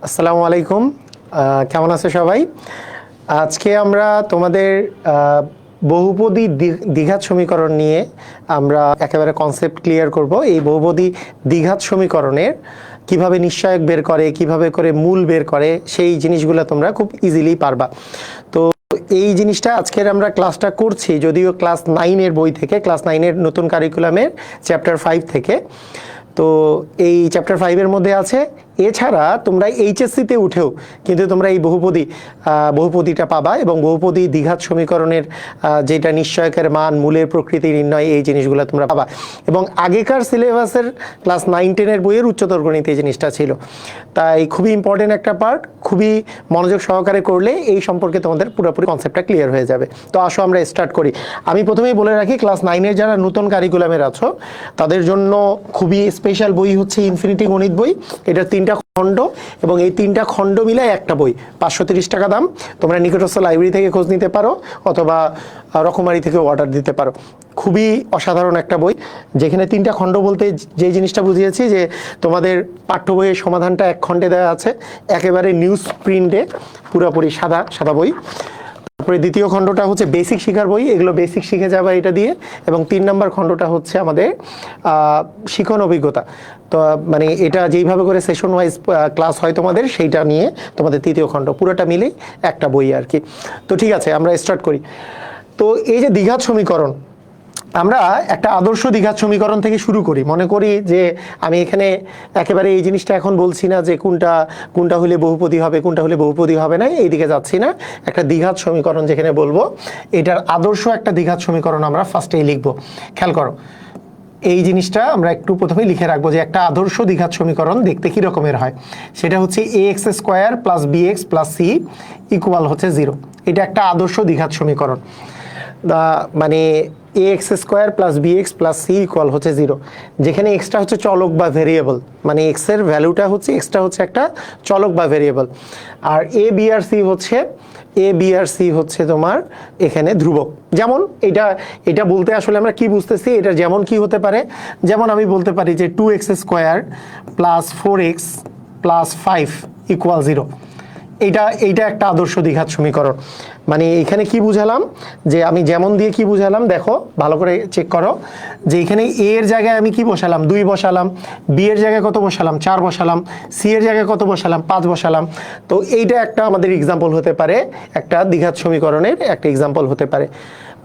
আসসালামু আলাইকুম। কেমন আছো সবাই? আজকে আমরা তোমাদের বহুপদী দ্বিঘাত সমীকরণ নিয়ে আমরা একেবারে কনসেপ্ট ক্লিয়ার করব। এই বহুপদী দ্বিঘাত সমীকরণের কিভাবে নিশ্চয়ক বের করে, কিভাবে করে মূল বের করে, সেই জিনিসগুলো তোমরা খুব ইজিলি পারবা। তো এই জিনিসটা আজকের আমরা ক্লাসটা করছি, যদিও ক্লাস 9-এর বই থেকে, ক্লাস 9-এর নতুন কারিকুলামের চ্যাপ্টার 5 থেকে। তো এই চ্যাপ্টার 5-এর মধ্যে আছে। এছাড়া তোমরা এইচএসসিতে উঠেও কিন্তু তোমরা এই বহুপদীটা পাবা, এবং বহুপদী দ্বিঘাত সমীকরণের যেটা নিশ্চয়কের মান, মূলের প্রকৃতি নির্ণয়, এই জিনিসগুলো তোমরা পাবা। এবং আগেকার সিলেবাসের ক্লাস 9-10-এর বইয়ের উচ্চতর গণিত এই জিনিসটা ছিল। তাই খুবই ইম্পর্টেন্ট একটা পার্ট, খুবই মনোযোগ সহকারে করলে এই সম্পর্কে তোমাদের পুরোপুরি কনসেপ্টটা ক্লিয়ার হয়ে যাবে। তো আসো আমরা স্টার্ট করি। আমি প্রথমেই বলে রাখি, ক্লাস 9-এর যারা নতুন কারিকুলামের আছো তাদের জন্য খুবই স্পেশাল বই হচ্ছে ইনফিনিটি গণিত বই। এটা 3টা খণ্ড, এবং এই 3টা খণ্ড মিলায় একটা বই, 530 টাকা দাম। তোমরা নিকটস্থ লাইব্রেরি থেকে খোঁজ নিতে পারো, অথবা রকমারি থেকে অর্ডার দিতে পারো। খুবই অসাধারণ একটা বই, যেখানে 3টা খণ্ড বলতে যে জিনিসটা বুঝিয়েছি যে তোমাদের পাঠ্য বইয়ের সমাধানটা এক খণ্ডে দেওয়া আছে, একেবারে নিউজ প্রিন্টে, পুরোপুরি সাদা সাদা বই। তারপরে দ্বিতীয় খণ্ডটা হচ্ছে বেসিক শিখার বই, এগুলো বেসিক শিখে যাবে এটা দিয়ে। এবং 3 নম্বর খণ্ডটা হচ্ছে আমাদের শিখন অভিজ্ঞতা। তো মানে এটা যেইভাবে করে সেশন ওয়াইজ ক্লাস হয় তোমাদের, সেইটা নিয়ে তোমাদের তৃতীয় খণ্ড, পুরোটা মিলেই একটা বই আর কি। তো ঠিক আছে, আমরা স্টার্ট করি। তো এই যে দ্বিঘাত সমীকরণ, আমরা একটা আদর্শ দ্বিঘাত সমীকরণ থেকে শুরু করি। মনে করি যে আমি এখানে একেবারে এই জিনিসটা এখন বলছি না যে কোনটা হলে বহুপদী হবে, কোনটা হলে বহুপদী হবে না, এই দিকে যাচ্ছি না। একটা দ্বিঘাত সমীকরণ যেখানে বলবো, এটার আদর্শ একটা দ্বিঘাত সমীকরণ আমরা ফার্স্টেই লিখবো। খেয়াল করো, এই জিনিসটা আমরা একটু প্রথমেই লিখে রাখবো যে একটা আদর্শ দ্বিঘাত সমীকরণ দেখতে কি রকমের হয়। সেটা হচ্ছে ax² + bx + c ইকুয়াল হচ্ছে 0। এটা একটা আদর্শ দ্বিঘাত সমীকরণ। মানে ax² + bx + c ইকুয়াল হচ্ছে 0, যেখানে এক্সটা হচ্ছে চলক বা ভেরিয়েবল, মানে এক্স এর ভ্যালুটা হচ্ছে, এক্সটা হচ্ছে একটা চলক বা ভেরিয়েবল। আর a b আর c হচ্ছে তোমার এখানে ধ্রুবক। যেমন এটা বলতে আসলে আমরা কি বুঝতেছি, এটা যেমন কি হতে পারে, যেমন আমি বলতে পারি যে 2x² + 4x + 5 ইকুয়াল 0। এইটা একটা আদর্শ দ্বিঘাত সমীকরণ। মানে এখানে কি বুঝালাম, যে আমি যেমন দিয়ে কি বুঝালাম, দেখো ভালো করে চেক করো, যে এখানে a এর জায়গায় আমি কি বসালাম, 2 বসালাম, b এর জায়গায় কত বসালাম, 4 বসালাম, c এর জায়গায় কত বসালাম, 5 বসালাম। তো এইটা একটা আমাদের এক্সাম্পল হতে পারে, একটা দ্বিঘাত সমীকরণের একটা এক্সাম্পল হতে পারে।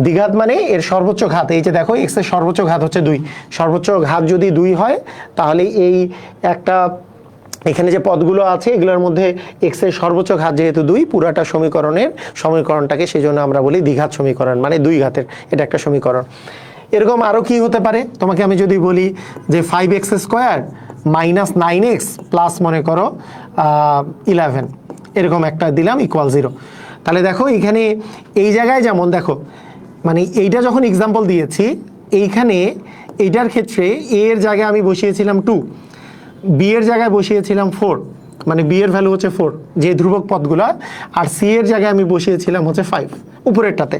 দ্বিঘাত মানে এর সর্বোচ্চ ঘাত, এই যে দেখো x এর সর্বোচ্চ ঘাত হচ্ছে 2, সর্বোচ্চ ঘাত যদি 2 হয়, তাহলে এই একটা এখানে যে পদগুলো আছে এগুলোর মধ্যে x এর সর্বোচ্চ ঘাত যেহেতু 2, পুরাটা সমীকরণটাকে সেই জন্য আমরা বলি দ্বিঘাত সমীকরণ, মানে 2 ঘাতের এটা একটা সমীকরণ। এরকম আরো কি হতে পারে, তোমাকে আমি যদি বলি যে 5x² - 9x প্লাস মনে করো 11, এরকম একটা দিলাম ইকুয়াল 0। তাহলে দেখো এখানে এই জায়গায় যেমন দেখো, মানে এইটা যখন এক্সাম্পল দিয়েছি, এইখানে এইটার ক্ষেত্রে a এর জায়গায় আমি বসিয়েছিলাম 2, b এর জায়গায় বসিয়েছিলাম 4, মানে b এর ভ্যালু হচ্ছে 4 যে ধ্রুবক পদগুলা, আর c এর জায়গায় আমি বসিয়েছিলাম হচ্ছে 5 উপরেরটাতে।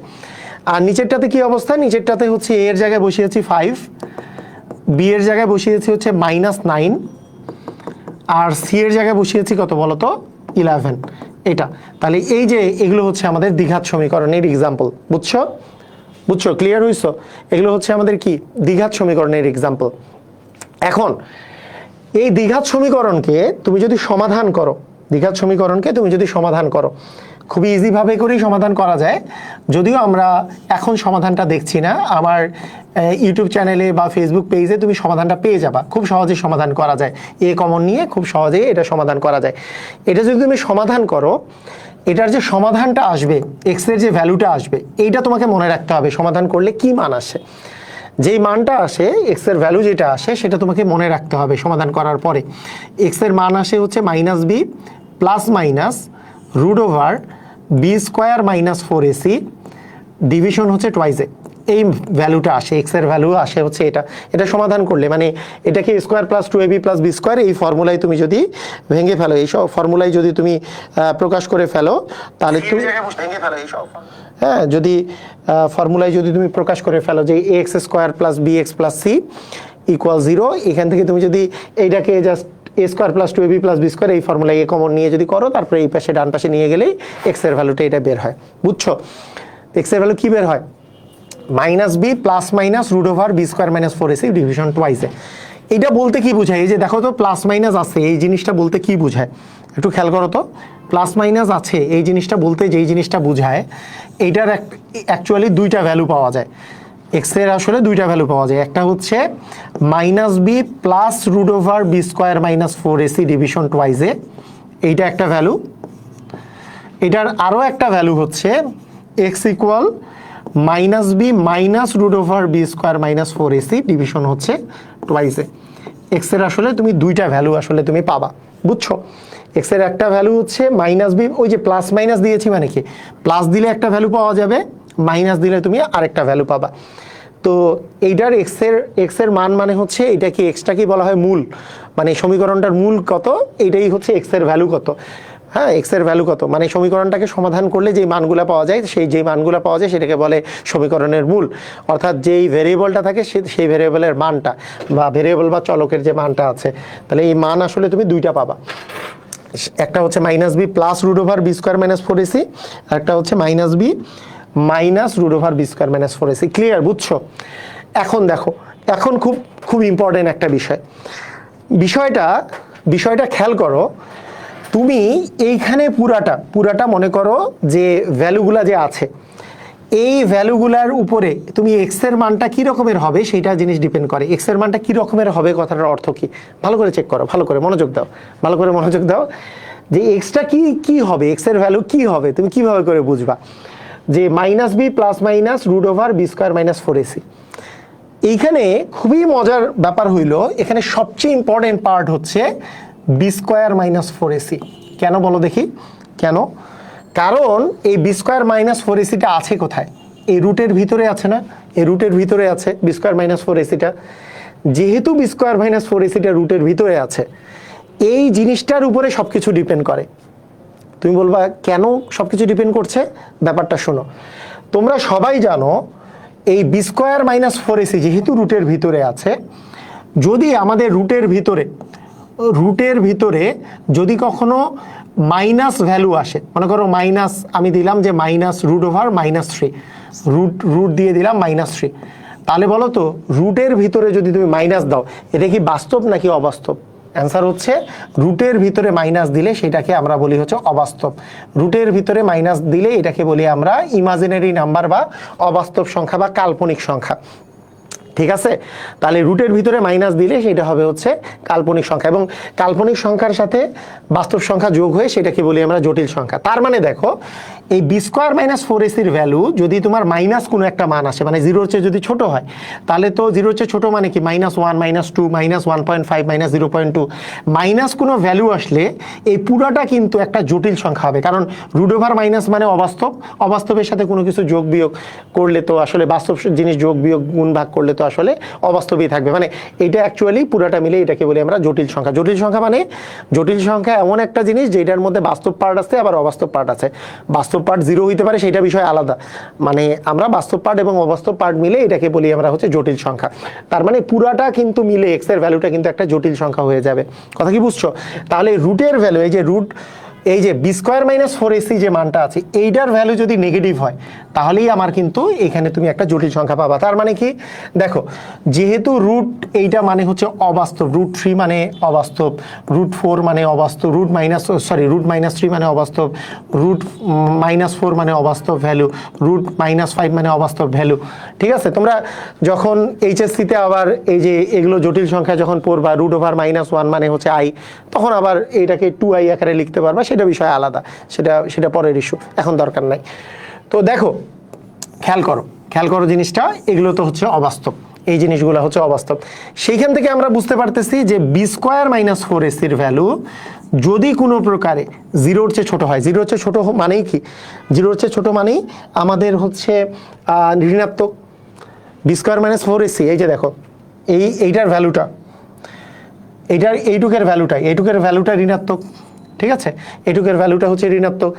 আর নিচেরটাতে কি অবস্থা, নিচেরটাতে হচ্ছে a এর জায়গায় বসিয়েছি 5, b এর জায়গায় বসিয়েছি হচ্ছে -9, আর c এর জায়গায় বসিয়েছি কত বলতো, 11। এটা তাহলে এই যে এগুলো হচ্ছে আমাদের দ্বিঘাত সমীকরণের এক্সাম্পল। বুঝছো, ক্লিয়ার হইছো? এগুলো হচ্ছে আমাদের কি দ্বিঘাত সমীকরণের এক্সাম্পল। এখন এই দ্বিঘাত সমীকরণকে তুমি যদি সমাধান করো, খুবই ইজিভাবে করেই সমাধান করা যায়। যদিও আমরা এখন সমাধানটা দেখছি না, আমার ইউটিউব চ্যানেলে বা ফেসবুক পেজে তুমি সমাধানটা পেয়ে যাবা, খুব সহজে সমাধান করা যায়। এ কমন নিয়ে খুব সহজেই এটা সমাধান করা যায়। এটা যদি তুমি সমাধান করো, এটার যে সমাধানটা আসবে, এক্স এর যে ভ্যালুটা আসবে, এইটা তোমাকে মনে রাখতে হবে সমাধান করলে কি মান আসে। যেই মানটা আসে, এক্স এর ভ্যালু যেটা আসে, সেটা তোমাকে মনে রাখতে হবে সমাধান করার পরে। এক্স এর মান আসে হচ্ছে -b +√b² - 4ac, ডিভিশন হচ্ছে টুয়াইস এ। এই ভ্যালুটা আসে, এক্স এর ভ্যালু আসে হচ্ছে এটা সমাধান করলে, মানে এটাকে স্কোয়ার + 2ab + b² এই ফর্মুলায় তুমি যদি ভেঙে ফেলো, এই সব ফর্মুলায় যদি তুমি প্রকাশ করে ফেলো, তাহলে তুমি হ্যাঁ, যদি ফর্মুলায় যদি তুমি প্রকাশ করে ফেলো যে ax² + bx + c ইকুয়াল 0, এখান থেকে তুমি যদি এইটাকে just a square plus 2ab plus b square, এই ফর্মুলা এ কমন নিয়ে যদি করো, তারপরে এই পাশে ডান পাশে নিয়ে গেলেই এক্স এর ভ্যালুটা এটা বের হয়। বুঝছো? এক্স এর ভ্যালু কি বের হয়? Minus B plus minus root over B square minus 4ac division twice a. এটা বলতে কি বোঝায়? এই যে দেখো তো প্লাস মাইনাস আছে, এই জিনিসটা বলতে কি বোঝায় একটু খেয়াল করো তো। প্লাস মাইনাস আছে এই জিনিসটা বলতে যেই জিনিসটা বোঝায়, এইটার অ্যাকচুয়ালি দুইটা ভ্যালু পাওয়া যায়। এক্স এর আসলে দুইটা ভ্যালু পাওয়া যায়, একটা হচ্ছে minus B plus root over B square minus 4ac division twice a, এইটা একটা ভ্যালু। এটার আরও একটা ভ্যালু হচ্ছে x equal minus B minus root over B square minus 4ac division হচ্ছে টুয়াইস এ। এক্স এর আসলে তুমি দুইটা ভ্যালু আসলে তুমি পাবা। বুঝছো? এক্স এর একটা ভ্যালু হচ্ছে মাইনাস বি, ওই যে প্লাস মাইনাস দিয়েছি মানে কি, প্লাস দিলে একটা ভ্যালু পাওয়া যাবে, মাইনাস দিলে তুমি আরেকটা ভ্যালু পাবা। তো এইটার এক্স এর মান মানে হচ্ছে এটা কি, এক্সটা কি বলা হয় মূল, মানে সমীকরণটার মূল কত, এইটাই হচ্ছে এক্স এর ভ্যালু কত। হ্যাঁ, এক্স এর ভ্যালু কত মানে সমীকরণটাকে সমাধান করলে যেই মানগুলো পাওয়া যায়, যেই মানগুলো পাওয়া যায় সেটাকে বলে সমীকরণের মূল। অর্থাৎ যেই ভেরিয়েবলটা থাকে সেই ভেরিয়েবলের মানটা, বা ভেরিয়েবল বা চলকের যে মানটা আছে, তাহলে এই মান আসলে তুমি দুইটা পাবা। একটা হচ্ছে minus B plus root over B square minus 4ac, আর একটা হচ্ছে minus B minus root over B square minus 4ac। Clear? বুঝছো? এখন দেখো, এখন খুব ইম্পর্টেন্ট একটা বিষয়টা খেয়াল করো। তুমি এইখানে পুরাটা মনে করো যে ভ্যালুগুলা যে আছে, এই ভ্যালুগুলার উপরে তুমি এক্স এর মানটা কি রকমের হবে সেইটা জিনিস ডিপেন্ড করে। এক্স এর মানটা কি রকমের হবে কথাটার অর্থ কি, ভালো করে চেক করো, ভালো করে মনোযোগ দাও যে এক্সটা কি হবে, এক্স এর ভ্যালু কি হবে, তুমি কিভাবে করে বুঝবা যে minus B plus minus root over B square minus 4ac। এইখানে খুবই মজার ব্যাপার হইল, এখানে সবচেয়ে ইম্পর্টেন্ট পার্ট হচ্ছে বি স্কোয়ার মাইনাস 4ac। কেন বলো দেখি কেন? কারণ এই বি স্কোয়ার মাইনাস 4ac-টা আছে কোথায়? এই রুটের ভিতরে আছে না? এই রুটের ভিতরে আছে বি স্কোয়ার মাইনাস 4ac-টা। যেহেতু বি স্কোয়ার মাইনাস 4ac-টা রুটের ভিতরে আছে, এই জিনিসটার উপরে সবকিছু ডিপেন্ড করে। তুমি বলবা কেন সবকিছু ডিপেন্ড করছে? ব্যাপারটা শোনো। তোমরা সবাই জানো এই বি স্কোয়ার মাইনাস 4ac যেহেতু রুটের ভিতরে আছে, যদি আমাদের রুটের ভিতরে যদি কখনো মাইনাস ভ্যালু আসে, মনে করো মাইনাস, আমি দিলাম যে মাইনাস রুট ওভার -3, রুট দিয়ে দিলাম -3, তাহলে বলো তো রুটের ভিতরে যদি তুমি মাইনাস দাও, এটা কি বাস্তব নাকি অবাস্তব? অ্যান্সার হচ্ছে রুটের ভিতরে মাইনাস দিলে সেটাকে আমরা বলি হচ্ছে অবাস্তব। রুটের ভিতরে মাইনাস দিলে এটাকে বলি আমরা ইমাজিনারি নাম্বার বা অবাস্তব সংখ্যা বা কাল্পনিক সংখ্যা। ঠিক আছে? তাহলে রুটের ভিতরে মাইনাস দিলে সেটা হবে হচ্ছে কাল্পনিক সংখ্যা, এবং কাল্পনিক সংখ্যার সাথে বাস্তব সংখ্যা যোগ হয়ে সেটাকে বলি আমরা জটিল সংখ্যা। তার মানে দেখো, এই বি স্কোয়ার মাইনাস 4ac-র ভ্যালু যদি তোমার মাইনাস কোনো একটা মান আসে, মানে জিরোর চেয়ে যদি ছোট হয়, তাহলে তো জিরোর চেয়ে ছোট মানে কি -1, -2, -1.5, -0.2, মাইনাস কোনো ভ্যালু আসলে এই পুরাটা কিন্তু একটা জটিল সংখ্যা হবে। কারণ রুট ওভার মাইনাস মানে অবাস্তবের সাথে কোনো কিছু যোগ বিয়োগ করলে তো আসলে বাস্তব জিনিস যোগ বিয়োগ গুণ ভাগ করলে তো আসলে অবাস্তবই থাকবে। মানে এটা অ্যাকচুয়ালি পুরাটা মিলে এটাকে বলি আমরা জটিল সংখ্যা। জটিল সংখ্যা মানে জটিল সংখ্যা এমন একটা জিনিস যেটার মধ্যে বাস্তব পার্ট আছে আবার অবাস্তব পার্ট আছে। বাস্তব পার্ট 0 হইতে পারে, সেটা বিষয় আলাদা। মানে আমরা বাস্তব পার্ট এবং অবাস্তব পার্ট মিলে এটাকে বলি আমরা হচ্ছে জটিল সংখ্যা। তার মানে পুরাটা কিন্তু মিলে এক্স এর ভ্যালুটা কিন্তু একটা জটিল সংখ্যা হয়ে যাবে। কথা কি বুঝছো? তাহলে রুটের ভ্যালু, এই যে বি স্কোয়ার মাইনাস 4ac যে মানটা আছে, এইটার ভ্যালু যদি নেগেটিভ হয়, তাহলেই আমার কিন্তু এখানে তুমি একটা জটিল সংখ্যা পাবা। তার মানে কি দেখো, যেহেতু রুট এইটা মানে হচ্ছে অবাস্তব, √3 মানে অবাস্তব, √4 মানে অবাস্তব, √-3 মানে অবাস্তব, √-4 মানে অবাস্তব ভ্যালু, √-5 মানে অবাস্তব ভ্যালু। ঠিক আছে? তোমরা যখন এইচএসসিতে আবার এই যে এগুলো জটিল সংখ্যা যখন পড়বা, রুট ওভার -1 মানে হচ্ছে i, তখন আবার এইটাকে 2i আকারে লিখতে পারবা, সেটা বিষয় আলাদা, সেটা পরের ইস্যু, এখন দরকার নাই। তো দেখো, খেয়াল করো জিনিসটা, এগুলো তো হচ্ছে অবাস্তব, এই জিনিসগুলো হচ্ছে অবাস্তব। সেইখান থেকে আমরা বুঝতে পারতেছি যে বি স্কোয়ার মাইনাস 4ac-র ভ্যালু যদি কোনো প্রকারে জিরোর চেয়ে ছোট হয়, জিরোর চেয়ে ছোট মানেই কি, জিরোর চেয়ে ছোট মানেই আমাদের হচ্ছে ঋণাত্মক। বি স্কোয়ার মাইনাস 4ac, এই যে দেখো এইটার ভ্যালুটা, এইটুকের ভ্যালুটা ঋণাত্মক। ঠিক আছে? এইটুকের ভ্যালুটা হচ্ছে ঋণাত্মক।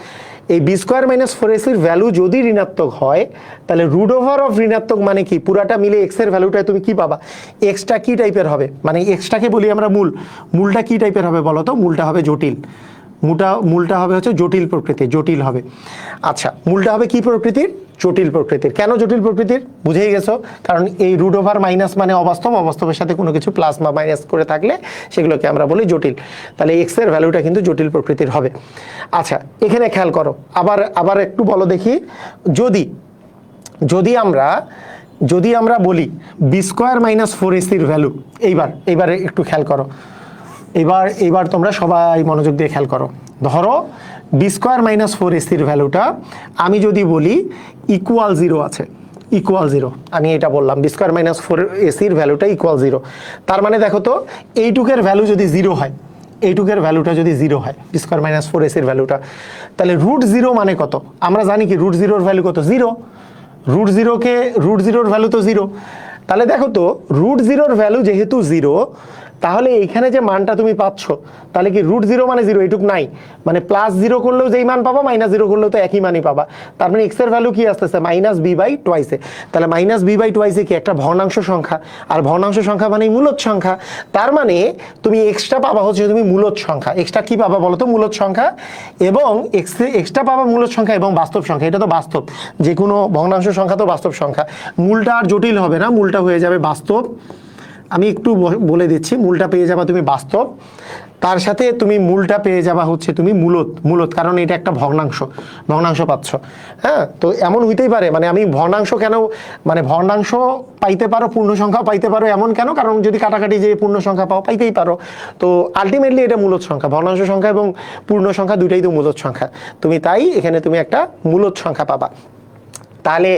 এই বি স্কোয়ার মাইনাস ফোর এসির ভ্যালু যদি ঋণাত্মক হয় তাহলে রুট ওভার অফ ঋণাত্মক মানে কি, পুরাটা মিলে এক্স এর ভ্যালুটায় তুমি কি পাবা, এক্সটা কি টাইপের হবে, মানে এক্সটাকে বলি আমরা মূলটা কি টাইপের হবে বলো তো, মূলটা হবে জটিল, মূলটা হবে হচ্ছে জটিল প্রকৃতির, জটিল হবে। আচ্ছা, মূলটা হবে কি প্রকৃতির, জটিল প্রকৃতির। কেন জটিল প্রকৃতির বুঝেই গেছো, কারণ এই রুট ওভার মাইনাস মানে অবাস্তব, অবাস্তবের সাথে কোনো কিছু প্লাস বা মাইনাস করে থাকলে সেগুলোকে আমরা বলি জটিল। তাহলে এক্স এর ভ্যালুটা কিন্তু জটিল প্রকৃতির হবে। আচ্ছা, এখানে খেয়াল করো, আবার একটু বলো দেখি, যদি আমরা বলি বি স্কোয়ার মাইনাস ফোর এসির ভ্যালু, এইবার একটু খেয়াল করো, এইবার তোমরা সবাই মনোযোগ দিয়ে খেয়াল করো। ধরো বি স্কোয়ার মাইনাস ফোর এসির ভ্যালুটা আমি যদি বলি ইকুয়াল জিরো আছে, ইকুয়াল জিরো, আমি এটা বললাম বি স্কোয়ার মাইনাস ফোর এসির ভ্যালুটা ইকুয়াল জিরো। তার মানে দেখো তো এইটুকের ভ্যালু যদি জিরো হয়, এইটুকের ভ্যালুটা যদি জিরো হয় বি স্কোয়ার মাইনাস ফোর এসির ভ্যালুটা, তাহলে রুট জিরো মানে কত, আমরা জানি কি রুট জিরোর ভ্যালু কত, জিরো। রুট জিরোর ভ্যালু তো জিরো। তাহলে দেখো তো রুট জিরোর ভ্যালু যেহেতু জিরো, তাহলে এইখানে যে মানটা তুমি পাচ্ছ, তাহলে কি রুট জিরো মানে জিরো, এইটুক নাই, মানে প্লাস জিরো করলেও যেই মান পাবা, মাইনাস জিরো করলেও তো একই মানই পাবা। তার মানে এক্স এর ভ্যালু কি আসতেছে, মাইনাস বি বাই টোয়াইসে। তাহলে মাইনাস বি বাই টোয়াইসে কি একটা ভগ্নাংশ সংখ্যা, আর ভগ্নাংশ সংখ্যা মানে মূলদ সংখ্যা। তার মানে তুমি এক্সট্রা পাবা হচ্ছে তুমি মূলদ সংখ্যা, এক্সট্রা কি পাবা বলো তো, মূলদ সংখ্যা, এবং এক্সট্রা পাবা মূলদ সংখ্যা এবং বাস্তব সংখ্যা। এটা তো বাস্তব, যে কোনো ভগ্নাংশ সংখ্যা তো বাস্তব সংখ্যা। মূলটা আর জটিল হবে না, মূলটা হয়ে যাবে বাস্তব। আমি একটু বলে দিচ্ছি, মূলটা পেয়ে যাবা তুমি বাস্তব, তার সাথে তুমি মূলটা পেয়ে যাবা হচ্ছে তুমি মূলত, কারণ এটা একটা ভগ্নাংশ পাচ্ছ। হ্যাঁ, তো এমন হইতেই পারে, মানে আমি ভগ্নাংশ কেন, মানে ভগ্নাংশ পাইতে পারো, পূর্ণ সংখ্যা পাইতে পারো, এমন কেন, কারণ যদি কাটাকাটি যে পূর্ণ সংখ্যা পাইতেই পারো। তো আলটিমেটলি এটা মূলদ সংখ্যা, ভগ্নাংশ সংখ্যা এবং পূর্ণ সংখ্যা দুইটাই তো মূলদ সংখ্যা, তুমি তাই এখানে তুমি একটা মূলদ সংখ্যা পাবা। তাহলে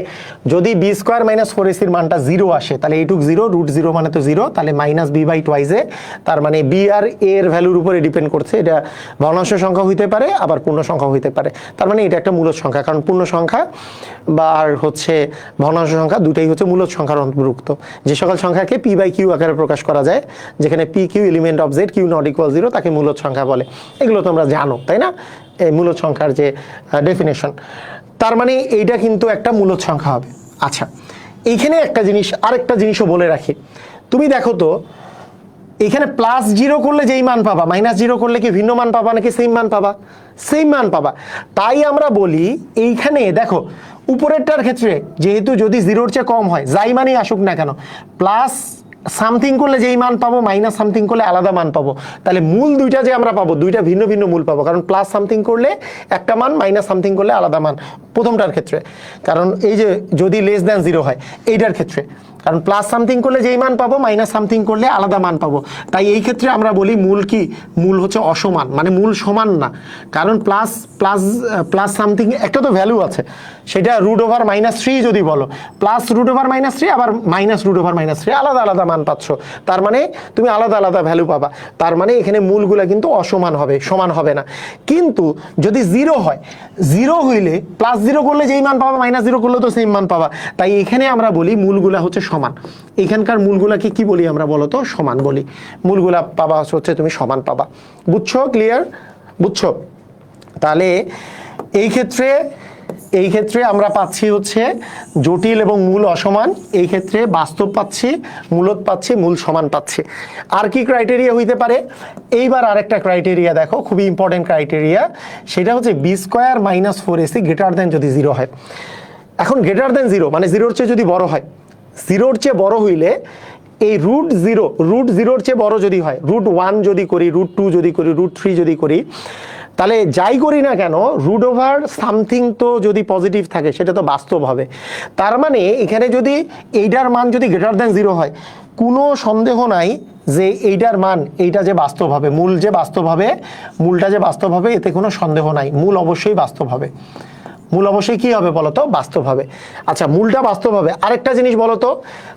যদি বি স্কোয়ার মাইনাস ফোর এসির মানটা জিরো আসে, তাহলে এইটুক জিরো, রুট জিরো মানে তো জিরো, তাহলে মাইনাস বি বাই টোয়াইসে, তার মানে বি আর এ এর ভ্যালুর উপরে ডিপেন্ড করছে, এটা ভগ্নাংশ সংখ্যা হইতে পারে আবার পূর্ণ সংখ্যা হইতে পারে। তার মানে এটা একটা মূলদ সংখ্যা, কারণ পূর্ণ সংখ্যা বা আর হচ্ছে ভগ্নাংশ সংখ্যা দুটাই হচ্ছে মূলদ সংখ্যার অন্তর্ভুক্ত। যে সকল সংখ্যাকে পি বাই কিউ আকারে প্রকাশ করা যায়, যেখানে P Q element of Z, Q not equal zero, তাকে মূলদ সংখ্যা বলে। এগুলো তোমরা জানো তাই না, এই মূলদ সংখ্যার যে ডেফিনেশন। তার মানে এইটা কিন্তু একটা মূলদ সংখ্যা হবে। আচ্ছা, এইখানে আরেকটা জিনিসও বলে রাখি, তুমি দেখো তো এখানে প্লাস জিরো করলে যেই মান পাবা, মাইনাস জিরো করলে কি ভিন্ন মান পাবা নাকি সেম মান পাবা, সেম মান পাবা। তাই আমরা বলি এইখানে দেখো উপরেরটার ক্ষেত্রে যেহেতু যদি জিরোর চেয়ে কম হয়, যাই মানই আসুক না কেন, প্লাস সামথিং করলে যেই মান পাবো, মাইনাস সামথিং করলে আলাদা মান পাবো। তাহলে মূল দুইটা যে আমরা পাবো, দুইটা ভিন্ন ভিন্ন মূল পাবো, কারণ প্লাস সামথিং করলে একটা মান, মাইনাস সামথিং করলে আলাদা মান প্রথমটার ক্ষেত্রে। কারণ এই যে যদি লেস দ্যান জিরো হয় এইটার ক্ষেত্রে, কারণ প্লাস সামথিং করলে যেই মান পাবো, মাইনাস সামথিং করলে আলাদা মান পাবো। তাই এই ক্ষেত্রে আমরা বলি মূল কি, মূল হচ্ছে অসমান, মানে মূল সমান না। কারণ প্লাস সামথিং একটা তো ভ্যালু আছে, সেটা রুট ওভার মাইনাস থ্রি যদি বলো, plus root over minus three আবার minus root over minus three, আলাদা আলাদা মান পাচ্ছ। তার মানে তুমি আলাদা আলাদা ভ্যালু পাবা। তার মানে এখানে মূলগুলা কিন্তু অসমান হবে, সমান হবে না। কিন্তু যদি জিরো হয়, জিরো হইলে প্লাস জিরো করলে যেই মান পাবা, মাইনাস জিরো করলে তো সেম মান পাবা। তাই এখানে আমরা বলি মূলগুলা হচ্ছে সমান। এখানকার মূলগুলাকে কি বলি আমরা বলো তো, সমান বলি। মূলগুলা পাবা হচ্ছে তুমি সমান পাবা। বুঝছো? ক্লিয়ার? বুঝছো? তাহলে এই ক্ষেত্রে আমরা পাচ্ছি হচ্ছে জটিল এবং মূল অসমান, এই ক্ষেত্রে বাস্তব পাচ্ছি, মূলত পাচ্ছি, মূল সমান পাচ্ছি। আর কি ক্রাইটেরিয়া হইতে পারে? এইবার আরেকটা ক্রাইটেরিয়া দেখো, খুবই ইম্পর্টেন্ট ক্রাইটেরিয়া, সেটা হচ্ছে B square minus four AC greater than যদি জিরো হয়। এখন গ্রেটার দেন জিরো মানে জিরোর চেয়ে যদি বড় হয়, জিরোর চেয়ে বড় হইলে এই রুট জিরোর চেয়ে বড় যদি হয়, রুট ওয়ান যদি করি, রুট টু যদি করি, রুট থ্রি যদি করি, তাহলে যাই করি না কেন রুট ওভার সামথিং তো যদি পজিটিভ থাকে সেটা তো বাস্তব হবে। তার মানে এখানে যদি এইটার মান যদি গ্রেটার দেন জিরো হয়, কোনো সন্দেহ নাই যে এইটার মান, এইটা যে বাস্তব হবে, মূলটা যে বাস্তব হবে, এতে কোনো সন্দেহ নাই, মূল অবশ্যই বাস্তব হবে। মূল অবশ্যই কি হবে বলতো, বাস্তব হবে। আচ্ছা, মূলটা বাস্তব হবে। আরেকটা জিনিস বলতো,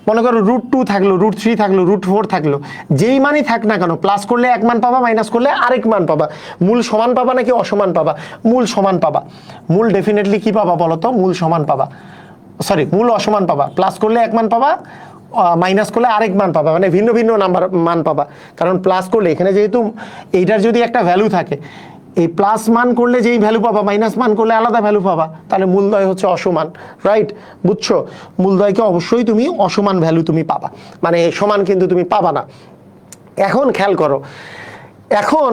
মনে করো রুট টু থাকলো, রুট থ্রি থাকলো, রুট ফোর থাকলো, যেই মানই থাক না কেন, প্লাস করলে এক মান পাবা, মাইনাস করলে আরেক মান পাবা। মূল সমান পাবা নাকি অসমান পাবা? মূল সমান পাবা। মূল ডেফিনেটলি কি পাবা বলতো, মূল সমান পাবা, সরি মূল অসমান পাবা। প্লাস করলে এক মান পাবা, মাইনাস করলে আরেক মান পাবা, মানে ভিন্ন ভিন্ন নাম্বার মান পাবা। কারণ প্লাস করলে এখানে যেহেতু এইটার যদি একটা ভ্যালু থাকে, এই প্লাস মান করলে যেই ভ্যালু পাবা মাইনাস মান করলে আলাদা ভ্যালু পাবা, তাহলে মূলদ্বয় হচ্ছে অসমান, রাইট? বুঝছো? মূলদ্বয়কে অবশ্যই তুমি অসমান ভ্যালু তুমি পাবা, মানে সমান কিন্তু তুমি পাবা না। এখন খেয়াল করো, এখন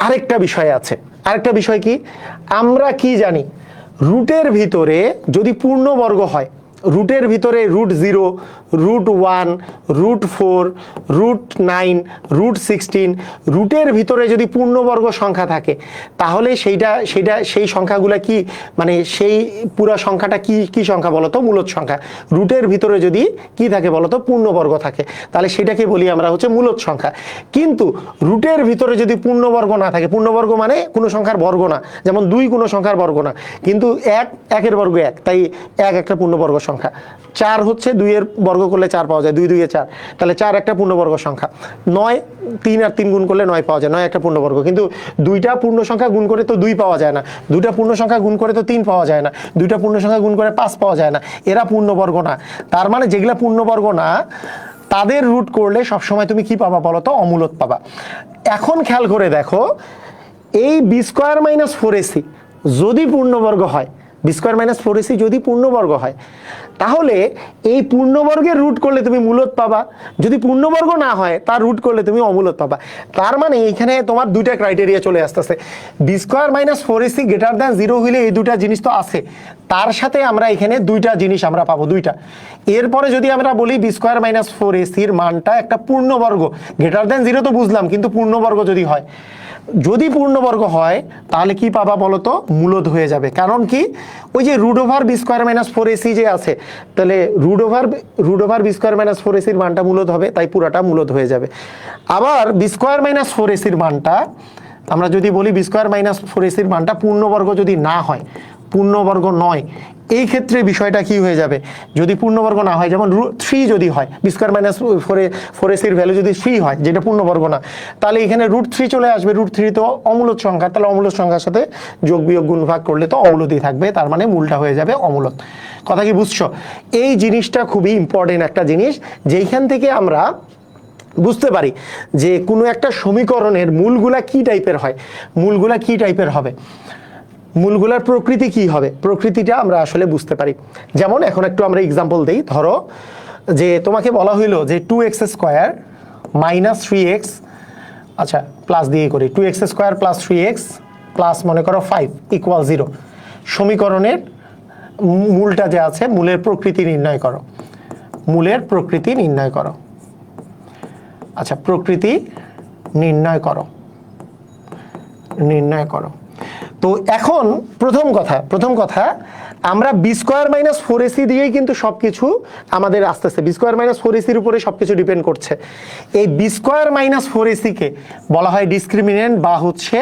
আরেকটা বিষয় আছে। আরেকটা বিষয় কি, আমরা কি জানি, রুটের ভিতরে যদি পূর্ণবর্গ হয়, রুটের ভিতরে √0, √1, √4, √9, √16, রুটের ভিতরে যদি পূর্ণবর্গ সংখ্যা থাকে, তাহলে সেই সংখ্যাগুলো কি, মানে সেই পুরো সংখ্যাটা কি সংখ্যা বলতো? মূলদ সংখ্যা। রুটের ভিতরে যদি কি থাকে বলতো? পূর্ণবর্গ থাকে, তাহলে সেটাকে বলি আমরা হচ্ছে মূলদ সংখ্যা। কিন্তু রুটের ভিতরে যদি পূর্ণবর্গ না থাকে, পূর্ণবর্গ মানে কোনো সংখ্যার বর্গ না, যেমন 2 কোনো সংখ্যার বর্গ না, কিন্তু 1 এর বর্গ 1, তাই 1 একটা পূর্ণবর্গ সংখ্যা। 4 হচ্ছে 2 এর বর্গ করলে 4 পাওয়া যায়, 2 2 এ 4, তাহলে 4 একটা পূর্ণবর্গ সংখ্যা। 9, 3 আর 3 গুণ করলে 9 পাওয়া যায়, 9 একটা পূর্ণবর্গ। কিন্তু 2টা পূর্ণ সংখ্যা গুণ করে তো 2 পাওয়া যায় না, 2টা পূর্ণ সংখ্যা গুণ করে তো 3 পাওয়া যায় না, 2টা পূর্ণ সংখ্যা গুণ করে 5 পাওয়া যায় না, এরা পূর্ণবর্গ না। তার মানে যেগুলা পূর্ণবর্গ না তাদের রুট করলে সবসময় তুমি কি পাবা বলো তো? অমূলদ পাবা। এখন খেয়াল করে দেখো, এই b² - 4ac যদি পূর্ণবর্গ হয়, b² - 4ac যদি পূর্ণবর্গ হয়, তাহলে এই পূর্ণবর্গের রুট করলে তুমি মূলদ পাবা। যদি পূর্ণবর্গ না হয় তার রুট করলে তুমি অমূলদ পাবা। তার মানে এইখানে তোমার দুইটা ক্রাইটেরিয়া চলে আসতেছে। b² - 4ac > 0 হইলে এই দুটা জিনিস তো আছে, তার সাথে আমরা এখানে দুইটা জিনিস আমরা পাবো, দুইটা। এরপরে যদি আমরা বলি b² - 4ac এর মানটা একটা পূর্ণবর্গ, > 0 তো বুঝলাম, কিন্তু পূর্ণবর্গ যদি হয়, যদি পূর্ণবর্গ হয় তাহলে কি পাবা বলতো? মূলদ হয়ে যাবে। কারণ কি, ওই যে √b² - 4ac যে আছে, তাহলে √b² - 4ac এর মানটা মূলদ হবে, তাই পুরাটা মূলদ হয়ে যাবে। আবার b² - 4ac এর মানটা আমরা যদি বলি b² - 4ac এর মানটা পূর্ণবর্গ যদি না হয়, পূর্ণবর্গ নয়, এই ক্ষেত্রে বিষয়টা কি হয়ে যাবে? যদি পূর্ণবর্গ না হয়, যেমন 3 যদি হয়, b² - 4ac এর ভ্যালু যদি 3 হয়, যেটা পূর্ণবর্গ না, তাহলে এখানে √3 চলে আসবে। √3 তো অমূলদ সংখ্যা, তাহলে অমূলদ সংখ্যার সাথে যোগ বিয়োগ গুণ ভাগ করলে তো অমূলদই থাকবে, তার মানে মূলটা হয়ে যাবে অমূলদ। কথা কি বুঝছো? এই জিনিসটা খুবই ইম্পর্টেন্ট একটা জিনিস, যেইখান থেকে আমরা বুঝতে পারি যে কোনো একটা সমীকরণের মূলগুলা কি টাইপের হয়, মূলগুলা কি টাইপের হবে, মূলগুলার প্রকৃতি কি হবে, প্রকৃতিটা আমরা আসলে বুঝতে পারি। যেমন এখন একটু আমরা এক্সাম্পল দেই। ধরো যে তোমাকে বলা হইলো যে 2x² - 3x, আচ্ছা প্লাস দিয়ে করি, 2x² + 3x প্লাস মনে করো 5 = 0। সমীকরণের মূলটা যে আছে, মূলের প্রকৃতি নির্ণয় করো, মূলের প্রকৃতি নির্ণয় করো। আচ্ছা, প্রকৃতি নির্ণয় করো, নির্ণয় করো। তো এখন প্রথম কথা আমরা b² - 4ac দিয়েই কিন্তু সবকিছু আমাদের আসতেছে, b² - 4ac এর উপরে সবকিছু ডিপেন্ড করছে। এই b² - 4ac কে বলা হয় ডিসক্রিমিনেন্ট বা হচ্ছে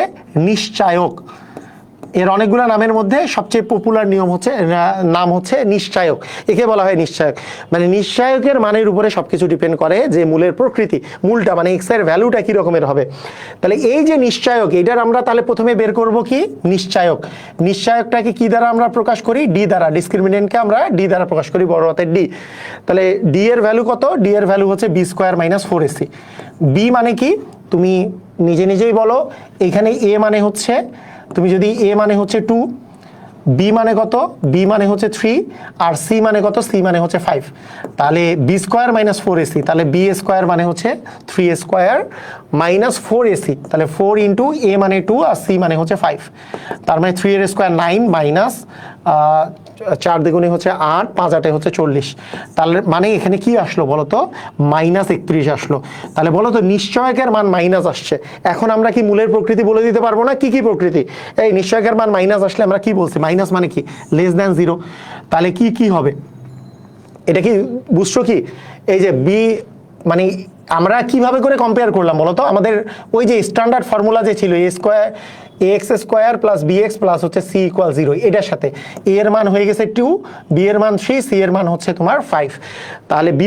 নিশ্চায়ক। এর অনেকগুলো নামের মধ্যে সবচেয়ে পপুলার নাম হচ্ছে নিশ্চায়ক। একে বলা হয় নিশ্চায়ক। মানে নিশ্চায়কের মানের উপরে সবকিছু ডিপেন্ড করে যে মূলের প্রকৃতি, মূলটা মানে x এর ভ্যালুটা কি রকমের হবে। তাহলে এই যে নিশ্চায়ক, এটার আমরা তাহলে প্রথমে বের করব কি? নিশ্চায়ক। নিশ্চায়কটাকে কি দ্বারা আমরা প্রকাশ করি? d দ্বারা। ডিসক্রিমিনেন্টকে আমরা d দ্বারা প্রকাশ করি, বড় হাতের d। তাহলে d এর ভ্যালু কত? d এর ভ্যালু হচ্ছে b² - 4ac। b মানে কি তুমি নিজে নিজেই বলো। এখানে a মানে হচ্ছে, তুমি যদি a মানে হচ্ছে 2, b মানে কত? b মানে হচ্ছে 3, আর c মানে কত? c মানে হচ্ছে 5। তাহলে b² - 4ac, তাহলে b² মানে হচ্ছে 3² - 4ac, তাহলে 4 ইন্টু a মানে 2 আর c মানে হচ্ছে 5। তার মানে 3 এর স্কোয়ার 9 মাইনাস 4 দ্বিগুণে হচ্ছে 8, 5 8 হচ্ছে 40। তাহলে মানে এখানে কি আসলো বলো তো? -31 আসলো। তাহলে বলো তো নিশ্চয়কের মান মাইনাস আসছে। এখন আমরা কি মূলের প্রকৃতি বলে দিতে পারবো না? কি প্রকৃতি? এই নিশ্চয়কের মান মাইনাস আসলে আমরা কি বলছি? মাইনাস মানে কি? <0। তাহলে কি হবে? এটা কি বুঝছো কি? এই যে b মানে আমরা কিভাবে করে কম্পেয়ার করলাম বলো তো? আমাদের ওই যে স্ট্যান্ডার্ড ফর্মুলা যে ছিল ax² + bx প্লাস হচ্ছে c = 0, এটার সাথে a এর মান হয়ে গেছে 2, b এর মান 3, c এর মান হচ্ছে তোমার 5। তাহলে b²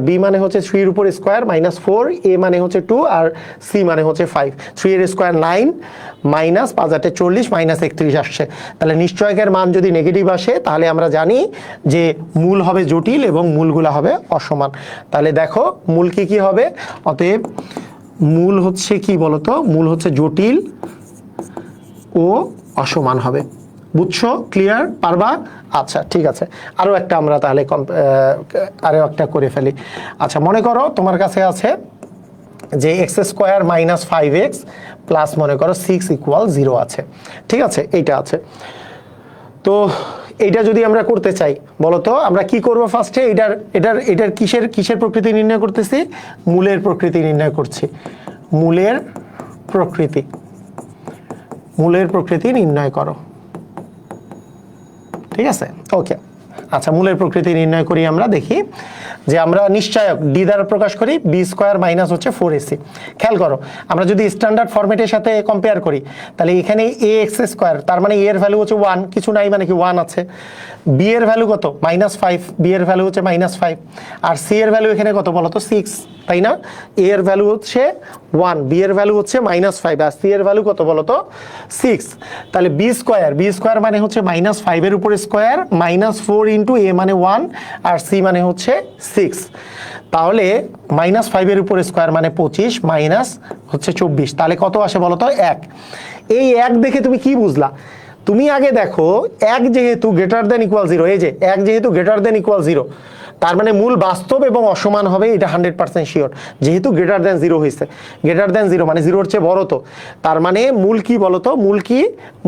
b মানে হচ্ছে 3 এর উপর স্কোয়ার মাইনাস 4, a মানে হচ্ছে 2 আর c মানে হচ্ছে 5। 3 এর স্কোয়ার 9 মাইনাস 5 8 40 -31 আসছে। তাহলে নিশ্চয়কের মান যদি নেগেটিভ আসে তাহলে আমরা জানি যে মূল হবে জটিল এবং মূলগুলা হবে অসমান। তাহলে দেখো মূল কি হবে? অতএব মূল হচ্ছে কি বলতো? মূল হচ্ছে জটিল ও অসমান হবে। বুঝছো? ক্লিয়ার? পারবা? আচ্ছা ঠিক আছে, আরও একটা আমরা তাহলে আরও একটা করে ফেলি। আচ্ছা মনে করো তোমার কাছে আছে যে X square minus 5x plus মনে করো 6 ইকুয়াল 0 আছে। ঠিক আছে, এইটা আছে। তো এইটা যদি আমরা করতে চাই বলো তো আমরা কি করব? ফার্স্টে এটার কিসের প্রকৃতি নির্ণয় করতেছি? মূলের প্রকৃতি নির্ণয় করছি। মূলের প্রকৃতি নির্ণয় করো। ঠিক আছে, ওকে। আচ্ছা মূলের প্রকৃতি নির্ণয় করি আমরা, দেখি যে আমরা নিশ্চয়ক ডি দ্বারা প্রকাশ করি, বি স্কোয়ার মাইনাস হচ্ছে 4ac। খেয়াল করো আমরা যদি স্ট্যান্ডার্ড ফরম্যাটের সাথে কম্পেয়ার করি তাহলে এখানে এ এক্স স্কোয়ার, তার মানে এর ভ্যালু হচ্ছে 1, কিছু নাই মানে কি 1 আছে। বি এর ভ্যালু কত? -5, বি এর ভ্যালু হচ্ছে -5। আর সি এর ভ্যালু এখানে কত বলো তো? 6, তাই না? এ এর ভ্যালু হচ্ছে 1, বি এর ভ্যালু হচ্ছে -5, আর সি এর ভ্যালু কত বলো তো? 6। তাহলে বি স্কোয়ার মানে হচ্ছে -5 এর উপরে স্কোয়ার, -4 ইন্টু এ মানে 1 আর সি মানে হচ্ছে 6। তাহলে -5 এর উপরে স্কোয়ার মানে 25 মাইনাস হচ্ছে 24, তাহলে কত আসে বলো তো? 1। এই 1 দেখে তুমি কি বুঝলা? তুমি আগে দেখো 1 যেহেতু গ্রেটার দেন ইকুয়াল 0, এই যে 1 যেহেতু গ্রেটার দেন ইকুয়াল 0, তার মানে মূল বাস্তব এবং অসমান হবে, এটা 100% শিওর। যেহেতু গ্রেটার দেন 0 হয়েছে, গ্রেটার দেন 0 মানে 0-র চেয়ে বড়, তো তার মানে মূল কি বলতো? মূল কি?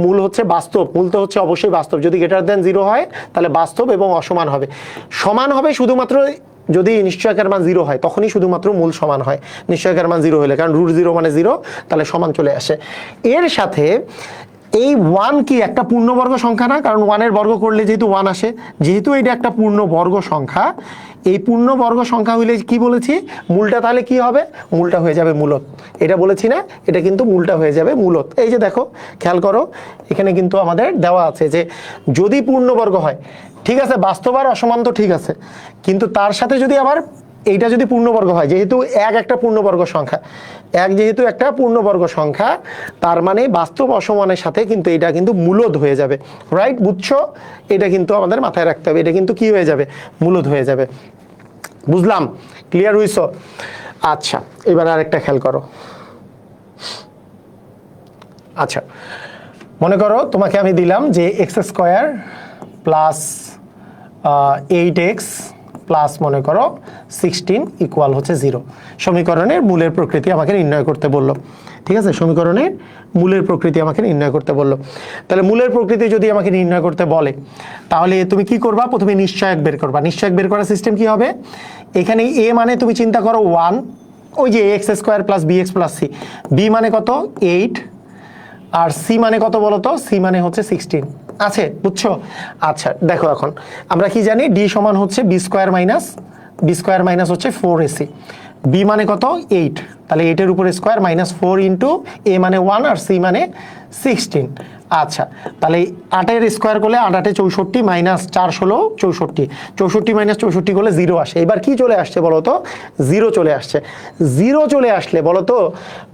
মূল হচ্ছে বাস্তব। মূল তো হচ্ছে অবশ্যই বাস্তব। যদি গ্রেটার দেন 0 হয় তাহলে বাস্তব এবং অসমান হবে। সমান হবে শুধুমাত্র যদি নিশ্চয়কের মান 0 হয়, তখনই শুধুমাত্র মূল সমান হয় নিশ্চয়কের মান 0 হলে, কারণ √0 মানে 0, তাহলে সমান চলে আসে। এর সাথে এই 1 কি একটা পূর্ণবর্গ সংখ্যা না? কারণ 1 এর বর্গ করলে যেহেতু 1 আসে, যেহেতু এটা একটা পূর্ণবর্গ সংখ্যা, এই পূর্ণবর্গ সংখ্যা হইলে কি বলেছি? মূলটা তাহলে কি হবে? মূলটা হয়ে যাবে মূলত। এটা বলেছি না? এটা কিন্তু মূলটা হয়ে যাবে মূলত। এই যে দেখো, খেয়াল করো এখানে কিন্তু আমাদের দেওয়া আছে যে যদি পূর্ণবর্গ হয়, ঠিক আছে, বাস্তব আর অসমান তো ঠিক আছে, কিন্তু তার সাথে যদি আবার এইটা যদি পূর্ণবর্গ হয়, যেহেতু 1 একটা পূর্ণবর্গ সংখ্যা, 1 যেহেতু একটা পূর্ণবর্গ সংখ্যা, তার মানে বাস্তব অসমানের সাথে কিন্তু এটা কিন্তু মূলদ হয়ে যাবে। রাইট? বুঝছো? এটা কিন্তু আমাদের মাথায় রাখতে হবে, এটা কিন্তু কি হয়ে যাবে? মূলদ হয়ে যাবে। বুঝলাম? ক্লিয়ার হইছো? আচ্ছা এবার আরেকটা খেয়াল করো। আচ্ছা মনে করো তোমাকে আমি দিলাম যে X square plus 8x plus মনে করো 16 ইকুয়াল হচ্ছে 0। সমীকরণের মূলের প্রকৃতি আমাকে নির্ণয় করতে বললো। ঠিক আছে, সমীকরণের মূলের প্রকৃতি আমাকে নির্ণয় করতে বললো। তাহলে মূলের প্রকৃতি যদি আমাকে নির্ণয় করতে বলে, তাহলে তুমি কি করবা? প্রথমে নিশ্চয়ক বের করবা। নিশ্চয়ক বের করার সিস্টেম কি হবে? এখানে এ মানে তুমি চিন্তা করো 1, ওই যে X square plus bx plus C. B মানে কত? 8, আর সি মানে কত বলো তো? সি মানে হচ্ছে 16 আছে। বুঝছো? আচ্ছা দেখো এখন আমরা কি জানি? ডি সমান হচ্ছে বি স্কোয়ার মাইনাস হচ্ছে 4ac। বি মানে কত? 8, তাহলে 8 এর উপরে স্কোয়ার -4 ইন্টু এ মানে 1 আর সি মানে 16। আচ্ছা তাহলে 8 এর স্কোয়ার করলে 8 8 64 মাইনাস 4 16 64, 64 মাইনাস 64 করলে 0 আসে। এবার কি চলে আসছে বলো তো? 0 চলে আসছে। 0 চলে আসলে বলো তো,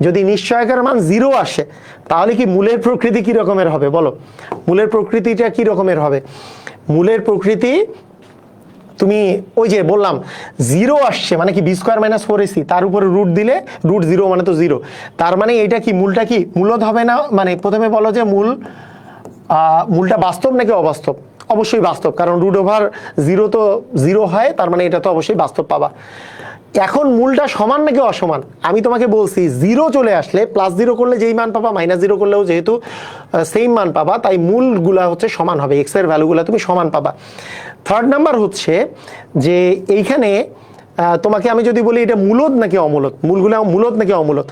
যদি নিশ্চয়কের মান 0 আসে, তাহলে কি মূলের প্রকৃতি কি রকমের হবে বলো? মূলের প্রকৃতিটা কি রকমের হবে? মূলের প্রকৃতি তুমি ওই যে বললাম 0 আসছে মানে কি? বি স্কোয়ার মাইনাস 4ac, তার উপরে রুট দিলে √0 মানে তো 0, তার মানে এইটা কি মূলটা কি মূলত হবে না? মানে প্রথমে বলো যে মূলটা বাস্তব নাকি অবাস্তব? অবশ্যই বাস্তব, কারণ √0 তো 0 হয়, তার মানে এটা তো অবশ্যই বাস্তব পাবা। এখন মূলটা সমান নাকি অসমান? আমি তোমাকে বলছি 0 চলে আসলে +0 করলে যেই মান পাবা, -0 করলেও যেহেতু সেম মান পাবা, তাই মূলগুলা হচ্ছে সমান হবে, এক্স এর ভ্যালুগুলা তুমি সমান পাবা। থার্ড নাম্বার হচ্ছে যে এইখানে তোমাকে আমি যদি বলি এটা মূলদ নাকি অমূলদ, মূলগুলো মূলদ নাকি অমূলদ,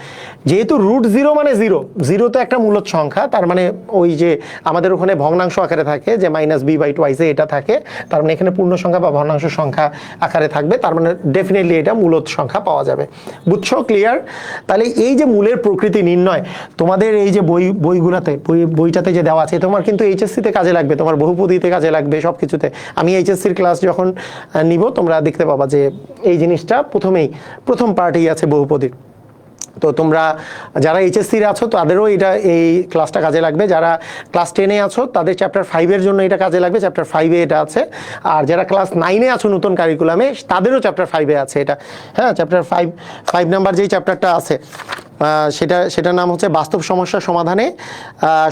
যেহেতু √0 মানে 0 তো একটা মূলদ সংখ্যা, তার মানে ওই যে আমাদের ওখানে ভগ্নাংশ আকারে থাকে যে -b/2 এটা থাকে, তার মানে এখানে পূর্ণ সংখ্যা বা ভগ্নাংশ সংখ্যা আকারে থাকবে, তার মানে ডেফিনেটলি এটা মূলদ সংখ্যা পাওয়া যাবে। বুঝছো? ক্লিয়ার? তাহলে এই যে মূলের প্রকৃতি নির্ণয় তোমাদের এই যে বইটাতে যে দেওয়া আছে, তোমার কিন্তু এইচএসসিতে কাজে লাগবে, তোমার বহুপদীতে কাজে লাগবে, সব কিছুতে। আমি এইচএসসির ক্লাস যখন নিব তোমরা দেখতে পাবা যে এই জিনিসটা প্রথম পার্টেই আছে বহুপদীর। তো তোমরা যারা এইচএসসির আছো তাদেরও এই ক্লাসটা কাজে লাগবে, যারা ক্লাস 10-এ আছো তাদের চ্যাপ্টার 5-এর জন্য এটা কাজে লাগবে, চ্যাপ্টার 5-এ এটা আছে। আর যারা ক্লাস 9-এ আছো নতুন কারিকুলামে, তাদেরও চ্যাপ্টার 5-এ আছে এটা। হ্যাঁ, চ্যাপ্টার 5 নাম্বার যেই চ্যাপ্টারটা আছে সেটার নাম হচ্ছে বাস্তব সমস্যা সমাধানে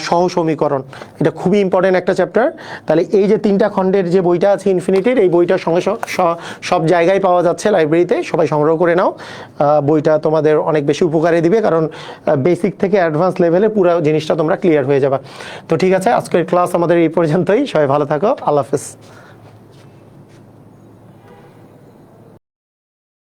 সহ সমীকরণ। এটা খুবই ইম্পর্টেন্ট একটা চ্যাপ্টার। তাহলে এই যে 3টা খণ্ডের যে বইটা আছে ইনফিনিটির, এই বইটার সঙ্গে সব জায়গায় পাওয়া যাচ্ছে লাইব্রেরিতে, সবাই সংগ্রহ করে নাও। বইটা তোমাদের অনেক বেশি উপকারে দিবে, কারণ বেসিক থেকে অ্যাডভান্স লেভেলে পুরো জিনিসটা তোমরা ক্লিয়ার হয়ে যাবে। তো ঠিক আছে, আজকের ক্লাস আমাদের এই পর্যন্তই। সবাই ভালো থাকো, আল্লাহ হাফেজ।